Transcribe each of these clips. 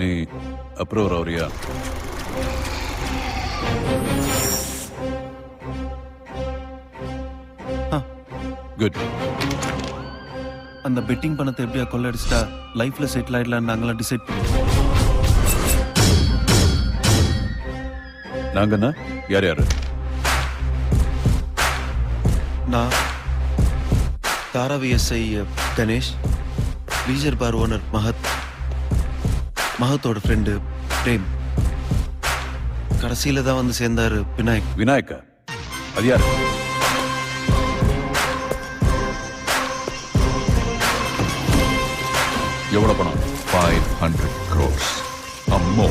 நீ approver ஆவறியா? Good. அந்த bedding பணத்தை எப்படியா கொள்ளடிச்சிட்டா லைஃப்ல செட்டில் ஆயிடலாம் நாங்களாம் டிசைட் பண்ணோம். நாங்கன்னா யார் யாரு? நான் தாராவி எஸ்ஐ கணேஷ், லீஜர் பார் ஓனர் மகத்தோட ஃப்ரெண்டு பிரேம், கடைசியில தான் வந்து சேர்ந்தாரு விநாயக். விநாயக்கா? அது யாரு? எவ்வளவு பணம்? 500 crores. அம்மோ.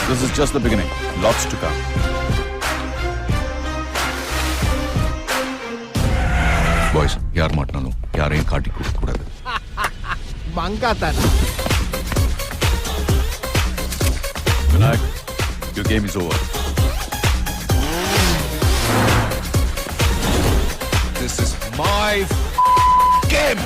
This is just the beginning. Lots to come. Boys, யார் மாட்டினாலும் யாரையும் காட்டி கொடுக்க கூடாது. Vinayak, your game is over. This is my game.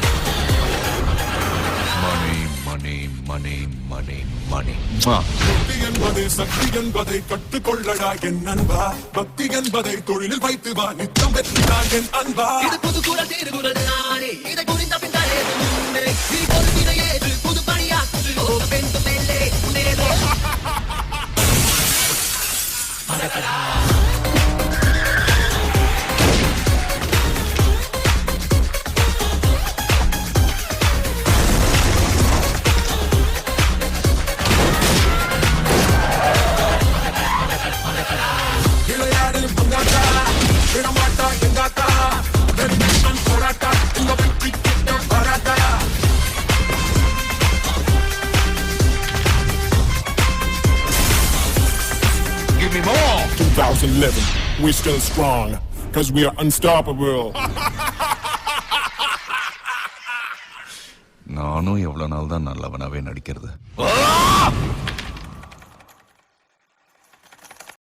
Money, money, money, money, money. பக்தி என்பதை சக்தி என்பதை கற்றுக்கொள்ளடா என் அன்பா. பக்தி என்பதை தொழிலில் வைத்து வா, நித்தம் வெற்றிடா என் அன்பா. இது புது குரல் திருகுரல் நானே, இதை புரிந்த பின் தானே முன்னே. நீ பொறுப்பினை ஏற்று புது பணியாற்று, ஓ பெண் மேலே முன்னேறே. விளையாடு பங்காட்டா, விடமாட்டா எங்காத்தா. வெற்றிதான் போராட்டா, இந்த வெற்றி கிட்ட வராட்டா. Give me more. 2011, we're still strong, cause we are unstoppable. நானும் எவ்வளவு நாள் தான் நல்லவனாவே நடிக்கிறது.